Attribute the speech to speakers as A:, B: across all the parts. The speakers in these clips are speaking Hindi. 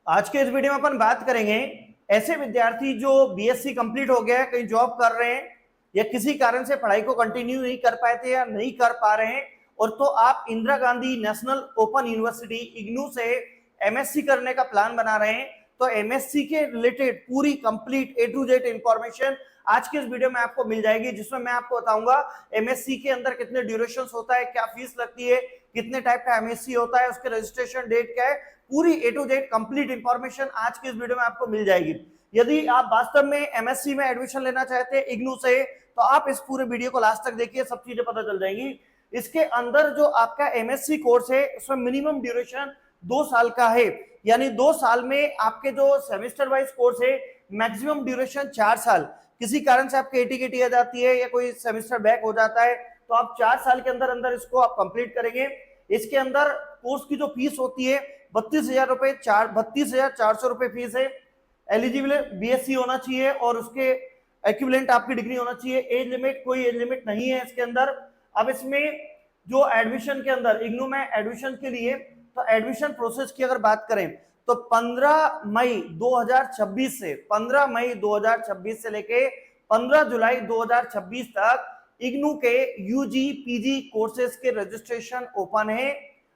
A: आज के इस वीडियो में अपन बात करेंगे ऐसे विद्यार्थी जो बीएससी कंप्लीट हो गया है, कहीं जॉब कर रहे हैं या किसी कारण से पढ़ाई को कंटिन्यू नहीं कर पाए थे या नहीं कर पा रहे हैं, और तो आप Indira Gandhi national open university IGNOU से एमएससी करने का प्लान बना रहे हैं। तो एमएससी के रिलेटेड पूरी complete A to Z information आज के इस वीडियो में आपको मिल जाएगी, जिसमें मैं आपको बताऊंगा एमएससी के अंदर कितने ड्यूरेशन होता है, क्या फीस लगती है, कितने टाइप का एमएससी होता है, उसके रजिस्ट्रेशन डेट क्या है, पूरी ए टू जेड कंप्लीट इंफॉर्मेशन आज की इस वीडियो में आपको मिल जाएगी। यदि आप वास्तव में एमएससी में एडमिशन लेना चाहते हैं इग्नू से, तो आप इस पूरे वीडियो को लास्ट तक देखिए, सब चीजें पता चल जाएंगी। इसके अंदर जो आपका एमएससी कोर्स है उसमें मिनिमम ड्यूरेशन 2 साल का है, यानी 2 साल में आपके जो सेमेस्टर वाइज कोर्स है मैक्सिमम ड्यूरेशन 4 साल। किसी कारण से आपके एटीकेटी आ जाती है या कोई सेमेस्टर बैक हो जाता है तो आप 4 साल के अंदर अंदर इसको आप कंप्लीट करेंगे। इसके अंदर कोर्स की जो फीस होती है 32,000 रुपए, 32,400 रुपए फीस है। एलिजिबल बीएससी होना चाहिए और उसके इक्विवेलेंट आपकी डिग्री होना चाहिए। एज लिमिट, कोई एज लिमिट नहीं है इसके अंदर। अब इसमें जो एडमिशन के अंदर इग्नू में एडमिशन के लिए, तो एडमिशन प्रोसेस की अगर बात करें तो 15 मई 2026 से 15 मई 2026 से लेके 15 जुलाई 2026 तक इग्नू के यूजी पीजी कोर्सेज के रजिस्ट्रेशन ओपन है।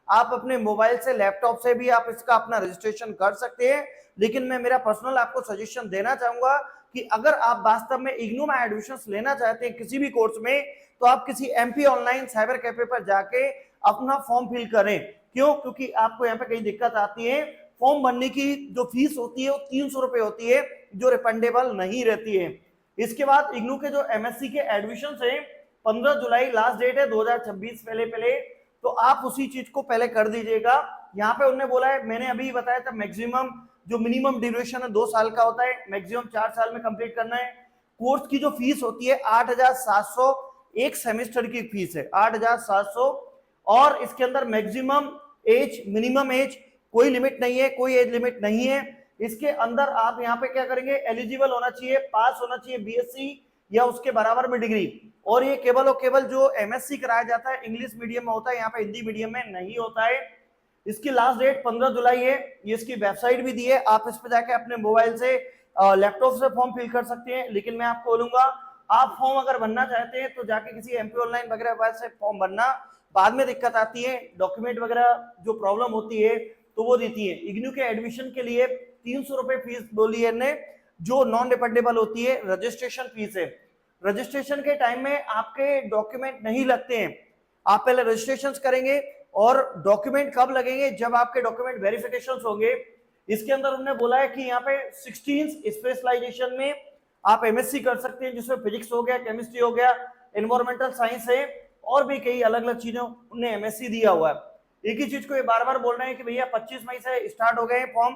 A: आप अपने मोबाइल से, लैपटॉप से भी आप इसका अपना रजिस्ट्रेशन कर सकते हैं, लेकिन मैं मेरा पर्सनल आपको सजेशन देना चाहूंगा कि अगर आप वास्तव में इग्नू में एडमिशन लेना चाहते हैं किसी भी कोर्स में, तो आप किसी एमपी ऑनलाइन साइबर कैफे पर जाके अपना फॉर्म फिल करें। क्यों? क्योंकि आपको यहाँ पे कई दिक्कत आती है। फॉर्म भरने की जो फीस होती है वो 300 रुपए होती है, जो रिफंडेबल नहीं रहती है। इसके बाद इग्नू के जो एमएससी के एडमिशन है 15 जुलाई लास्ट डेट है 2026 पहले पहले, तो आप उसी चीज को पहले कर दीजिएगा। यहाँ पे उन्होंने बोला है, मैंने अभी बताया था मैक्सिमम जो मिनिमम ड्यूरेशन है 2 साल का होता है, मैक्सिमम 4 साल में कंप्लीट करना है। कोर्स की जो फीस होती है 8,700 एक सेमेस्टर की फीस है, 8,700। और इसके अंदर मैक्सिमम एज, मिनिमम एज, कोई लिमिट नहीं है, कोई एज लिमिट नहीं है। इसके अंदर आप यहाँ पे क्या करेंगे, एलिजिबल होना चाहिए, पास होना चाहिए बीएससी या उसके बराबर में डिग्री। और ये केवल और केवल जो एमएससी कराया जाता है इंग्लिश मीडियम में होता है, यहाँ पे हिंदी मीडियम में नहीं होता है। इसकी लास्ट डेट 15 जुलाई है। ये इसकी वेबसाइट भी दी है, आप इस पे जाके अपने मोबाइल से, लैपटॉप से फॉर्म फिल कर सकते हैं। लेकिन मैं आपको बोलूंगा, आप फॉर्म अगर भरना चाहते हैं तो जाके किसी एमपी ऑनलाइन वगैरह से फॉर्म भरना, बाद में दिक्कत आती है, डॉक्यूमेंट वगैरह जो प्रॉब्लम होती है तो वो देती है। इग्नू के एडमिशन के लिए 300 रुपए फीस बोली है ने, जो नॉन रिफंडेबल होती है। रजिस्ट्रेशन फीस है, रजिस्ट्रेशन के टाइम में आपके डॉक्यूमेंट नहीं लगते हैं, आप पहले रजिस्ट्रेशन करेंगे। और डॉक्यूमेंट कब लगेंगे? जब आपके डॉक्यूमेंट वेरिफिकेशन होंगे। इसके अंदर उन्होंने बोला है कि यहाँ पे 16 स्पेशलाइजेशन में आप एमएससी कर सकते हैं, जिसमें फिजिक्स हो गया, केमिस्ट्री हो गया, एनवायरमेंटल साइंस है, और भी कई अलग अलग चीजों उन्हें एमएससी दिया हुआ है। एक ही चीज को ये बार बार बोल रहे हैं कि भैया 25 मई से स्टार्ट हो गए फॉर्म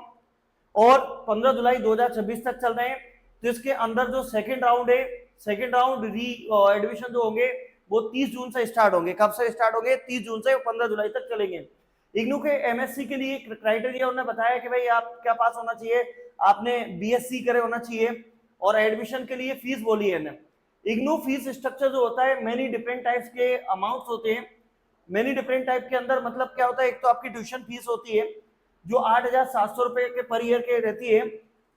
A: और 15 जुलाई 2026 तक चल रहे हैं। तो इसके अंदर जो सेकंड राउंड है, सेकंड राउंड री एडमिशन जो होंगे वो 30 जून से स्टार्ट होंगे। कब से स्टार्ट होंगे? 30 जून से 15 जुलाई तक चलेंगे। इग्नू के एमएससी के लिए क्राइटेरिया उन्होंने बताया कि भाई आप क्या पास होना चाहिए, आपने बीएससी करे होना चाहिए। और एडमिशन के लिए फीस बोली है। इग्नू फीस स्ट्रक्चर जो होता है, मेनी डिफरेंट टाइप्स के अमाउंट्स होते हैं। मेनी डिफरेंट टाइप के अंदर मतलब क्या होता है, एक तो आपकी ट्यूशन फीस होती है जो 8,700 रुपए के पर ईयर के रहती है।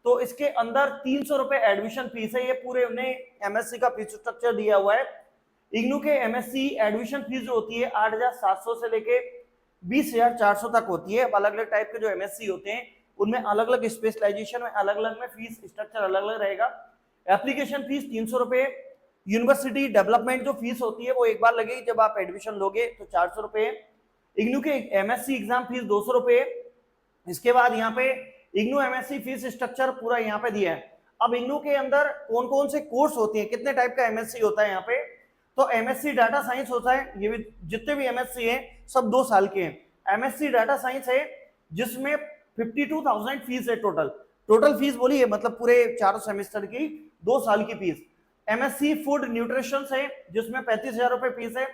A: तो इसके अंदर 300 रुपए एडमिशन फीस है। ये पूरे उन्हें एमएससी का फीस स्ट्रक्चर दिया हुआ है। इग्नू के एमएससी एडमिशन फीस जो होती है 8,700 से लेके 20,400 तक होती है। अलग अलग टाइप के जो एमएससी होते हैं उनमें अलग अलग स्पेशलाइजेशन में अलग अलग में फीस स्ट्रक्चर अलग अलग रहेगा। एप्लीकेशन फीस 300 रुपए। यूनिवर्सिटी डेवलपमेंट जो फीस होती है वो एक बार लगेगी, जब आप एडमिशन लोगे तो 400 रुपए। इग्नू के एमएससी एग्जाम फीस 200 रुपए। इसके बाद यहाँ पे इग्नू एमएससी फीस स्ट्रक्चर पूरा यहाँ पे दिया है। अब इग्नू के अंदर कौन कौन से कोर्स होते हैं, कितने टाइप का एमएससी होता है यहाँ पे, तो एमएससी डाटा साइंस होता है। ये भी जितने भी एमएससी हैं सब 2 साल के हैं। एमएससी डाटा साइंस है जिसमें 52,000 फीस है टोटल। टोटल फीस बोली है मतलब पूरे 4 सेमेस्टर की 2 साल की फीस। एमएससी फूड न्यूट्रिशन है जिसमें 35,000 रुपए फीस है।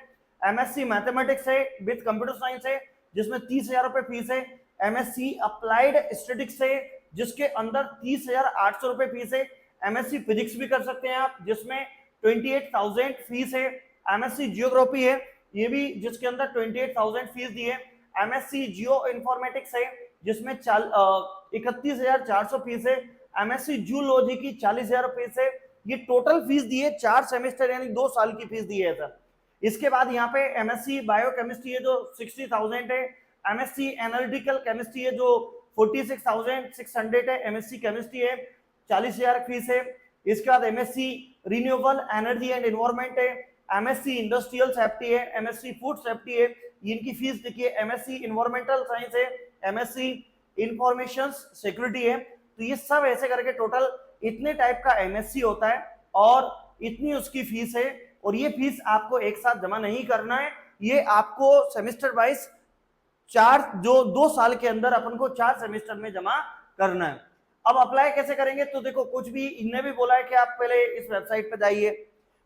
A: एमएससी मैथमेटिक्स है विद कंप्यूटर साइंस है जिसमें 30,000 रुपए फीस है। एमएससी अप्लाइड स्टैटिस्टिक्स है जिसके अंदर 30,800 रुपए फीस है। एमएससी फिजिक्स भी कर सकते हैं आप जिसमें 28,000 फीस है। एमएससी जियोग्राफी है ये भी जिसके अंदर 28,000 फीस दी है। एमएससी जियो इन्फॉर्मेटिक्स है जिसमें 31,400 फीस है। एमएससी जूलॉजी की 40,000 फीस है। ये टोटल फीस दी है 4 सेमेस्टर यानी 2 साल की फीस दी है सर। इसके बाद यहाँ पे एमएससी बायोकेमिस्ट्री है जो 60,000 है। एमएससी एनालिटिकल केमिस्ट्री है जो 46,600 है। एमएससी केमिस्ट्री है 40,000 फीस है। इसके बाद MSc renewable energy and environment है। एमएससी इंडस्ट्रियल सेफ्टी है। एमएससी फूड सेफ्टी है, इनकी फीस देखिए। एमएससी इन्वायरमेंटल साइंस है। एमएससी इंफॉर्मेशन सिक्योरिटी है। तो ये सब ऐसे करके टोटल इतने टाइप का एमएससी होता है और इतनी उसकी फीस है। और ये फीस आपको एक साथ जमा नहीं करना है, ये आपको सेमेस्टर वाइज 2 साल के अंदर अपन को 4 सेमेस्टर में जमा करना है। अब अप्लाई कैसे करेंगे, तो देखो कुछ भी इनने भी बोला है कि आप पहले इस वेबसाइट पे जाइए,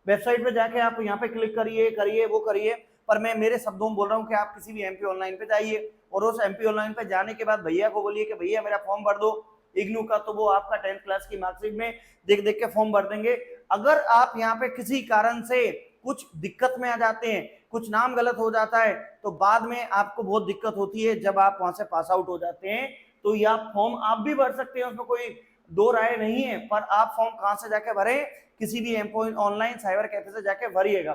A: वेबसाइट पे जाके आप यहाँ पे क्लिक करिए वो करिए, पर मैं मेरे शब्दों में बोल रहा हूँ कि आप किसी भी एमपी ऑनलाइन पे जाइए और उस एमपी ऑनलाइन पे जाने के बाद भैया को बोलिए कि भैया मेरा फॉर्म भर दो इग्नू का, तो वो आपका 10th क्लास की मार्कशीट में देख देख के फॉर्म भर देंगे। अगर आप यहाँ पे किसी कारण से कुछ दिक्कत में आ जाते हैं, कुछ नाम गलत हो जाता है, तो बाद में आपको बहुत दिक्कत होती है जब आप वहां से पास आउट हो जाते हैं। तो यह फॉर्म आप भी भर सकते हैं, उसमें कोई दो राय नहीं है, पर आप फॉर्म कहां से जाके भरे, किसी भी ऑनलाइन साइबर कैफे से जाके भरिएगा।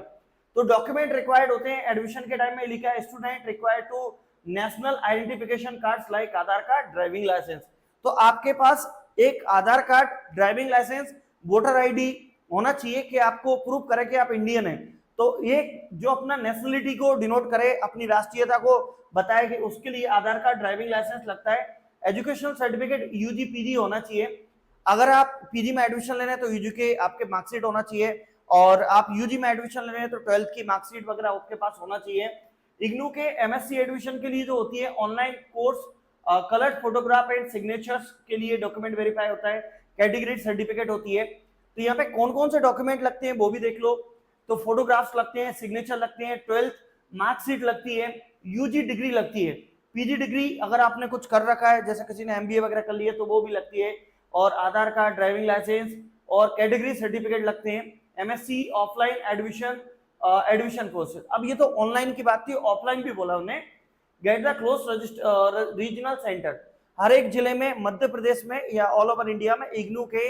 A: तो डॉक्यूमेंट रिक्वायर्ड होते हैं एडमिशन के टाइम में, लिखा है student required to national identification card like Aadhaar card, driving licence. तो आपके पास एक Aadhaar card, driving licence, voter ID होना चाहिए कि आपको प्रूव करे कि आप इंडियन हैं। तो ये जो अपना नेशनलिटी को डिनोट करे, अपनी राष्ट्रीयता को बताए, कि उसके लिए आधार कार्ड, ड्राइविंग लाइसेंस लगता है। एजुकेशनल सर्टिफिकेट यूजी पीजी होना चाहिए। अगर आप पीजी में एडमिशन ले रहे हैं तो यूजी के आपके मार्कशीट होना चाहिए, और आप यूजी में एडमिशन ले रहे हैं तो 12th की मार्कशीट वगैरह आपके पास होना चाहिए। इग्नू के एमएससी एडमिशन के लिए जो होती है online course, coloured photograph and signatures के लिए डॉक्यूमेंट वेरीफाई होता है, कैटेगरी सर्टिफिकेट होती है। तो यहाँ पे कौन कौन से डॉक्यूमेंट लगते हैं वो भी देख लो। तो फोटोग्राफ्स लगते हैं, सिग्नेचर लगते हैं, 12th मार्कशीट लगती है, यूजी डिग्री लगती है, पीजी डिग्री अगर आपने कुछ कर रखा है, जैसे किसी ने एमबीए वगैरह कर लिया तो वो भी लगती है, और आधार कार्ड, ड्राइविंग लाइसेंस और कैटेगरी सर्टिफिकेट लगते हैं। MSc offline admission courses. अब ये तो ऑनलाइन की बात थी, ऑफलाइन भी बोला उन्हें। Get the close regional centre. हर एक जिले में, मध्य प्रदेश में या ऑल ओवर इंडिया में इग्नू के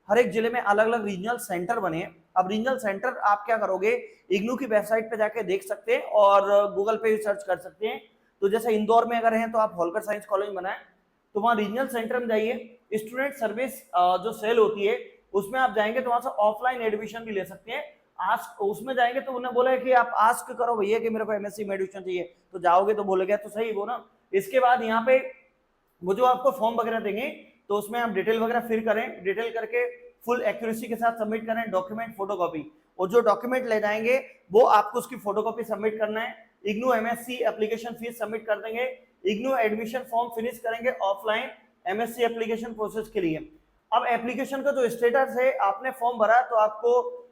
A: हर एक जिले में अलग अलग रीजनल सेंटर बने हैं। अब रीजनल सेंटर आप क्या करोगे, इग्नू की वेबसाइट पे जाके देख सकते हैं और गूगल पे भी सर्च कर सकते हैं। तो जैसे इंदौर में अगर हैं तो आप होलकर साइंस कॉलेज बनाए, तो वहाँ रीजनल सेंटर में जाइए, स्टूडेंट सर्विस जो सेल होती है उसमें आप जाएंगे तो वहां से ऑफलाइन एडमिशन भी ले सकते हैं। आस्क उसमें जाएंगे तो उन्हें बोला है कि आप आस्क करो भैया कि मेरे को एमएससी में एडमिशन चाहिए, तो जाओगे तो बोलेगा तो सही वो ना। इसके बाद यहाँ पे वो जो आपको फॉर्म वगैरह देंगे तो उसमें आप डिटेल वगैरह फिल करें, डिटेल करके फुल एक्यूरेसी के साथ सबमिट करें, डॉक्यूमेंट फोटोकॉपी, और जो डॉक्यूमेंट ले जाएंगे वो आपको उसकी फोटोकॉपी सबमिट करना है। IGNOU MSc application fees submit कर देंगे, इग्नू एडमिशन फॉर्म फिनिश करेंगे ऑफलाइन एमएससी एप्लीकेशन प्रोसेस के लिए। अब एप्लीकेशन का जो स्टेटस है, आपने फॉर्म भरा तो आपको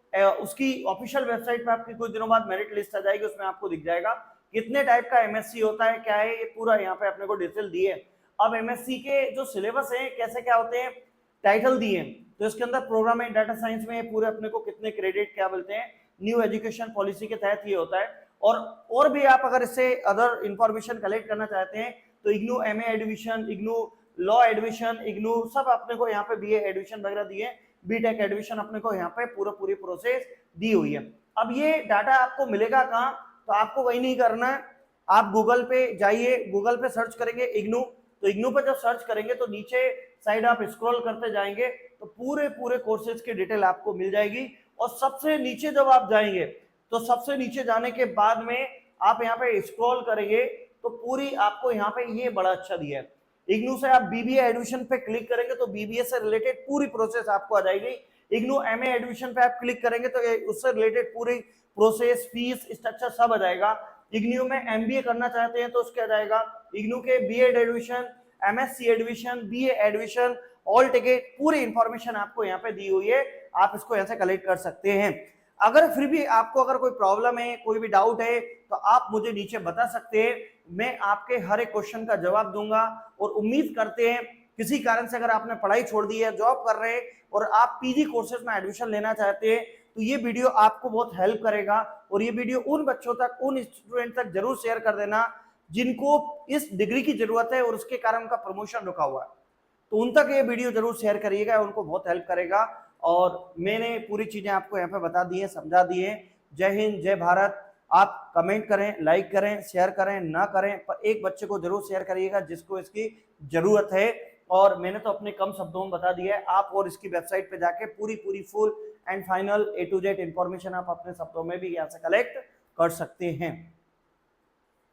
A: उसकी ऑफिशियल वेबसाइट पे आपकी कुछ दिनों बाद मेरिट लिस्ट आ जाएगी, उसमें आपको दिख जाएगा कितने टाइप का एमएससी होता है, क्या है, ये पूरा यहाँ पे अपने को डिटेल दी है। अब एमएससी के जो सिलेबस है कैसे क्या होते हैं, टाइटल दिए, तो इसके अंदर प्रोग्राम एंड डाटा साइंस में पूरे अपने को कितने क्रेडिट क्या बोलते हैं, न्यू एजुकेशन पॉलिसी के तहत ये होता है। और भी आप अगर इससे अदर इंफॉर्मेशन कलेक्ट करना चाहते हैं तो IGNOU MA admission, IGNOU law admission, IGNOU सब अपने को यहाँ पे बीए एडमिशन वगैरह दिए, बीटेक एडमिशन अपने को यहाँ पे पूरी प्रोसेस दी हुई है। अब ये डाटा आपको मिलेगा कहाँ, तो आपको वही नहीं करना है, आप गूगल पे जाइए, गूगल पे सर्च करेंगे इग्नू, तो इग्नू पे जब सर्च करेंगे तो नीचे साइड आप स्क्रॉल करते जाएंगे तो पूरे कोर्सेज की डिटेल आपको मिल जाएगी। और सबसे नीचे जब आप जाएंगे तो सबसे नीचे जाने के बाद में आप यहाँ पे स्क्रॉल करेंगे तो पूरी आपको यहाँ पे ये बड़ा अच्छा दिया है, इग्नू से आप बीबीए एडमिशन पे क्लिक करेंगे तो बीबीए से रिलेटेड पूरी प्रोसेस आपको आ जाएगी। इग्नू एमए एडमिशन पे आप क्लिक करेंगे तो उससे रिलेटेड पूरी प्रोसेस, फीस, स्ट्रक्चर सब आ जाएगा। इग्नू में एमबीए करना चाहते हैं तो उसके आ जाएगा, इग्नू के BEd admission, MSc admission, BA admission, hall ticket, पूरी इंफॉर्मेशन आपको यहाँ पे दी हुई है, आप इसको यहाँ से कलेक्ट कर सकते हैं। अगर फिर भी आपको अगर कोई प्रॉब्लम है, कोई भी डाउट है तो आप मुझे नीचे बता सकते हैं, मैं आपके हर एक क्वेश्चन का जवाब दूंगा। और उम्मीद करते हैं किसी कारण से अगर आपने पढ़ाई छोड़ दी है, जॉब कर रहे हैं और आप पीजी कोर्सेज में एडमिशन लेना चाहते हैं तो ये वीडियो आपको बहुत हेल्प करेगा, और ये वीडियो उन बच्चों तक, उन स्टूडेंट तक जरूर शेयर कर देना जिनको इस डिग्री की जरूरत है और उसके कारण उनका प्रमोशन रुका हुआ है, तो उन तक ये वीडियो जरूर शेयर करिएगा, उनको बहुत हेल्प करेगा। और मैंने पूरी चीजें आपको यहाँ पे बता दी है, समझा दी है। जय हिंद, जय भारत। आप कमेंट करें, लाइक करें, शेयर करें, ना करें, पर एक बच्चे को जरूर शेयर करिएगा जिसको इसकी जरूरत है। और मैंने तो अपने कम शब्दों में बता दिया है, आप और इसकी वेबसाइट पे जाके पूरी full and final A to Z information आप अपने शब्दों में भी यहाँ से कलेक्ट कर सकते हैं।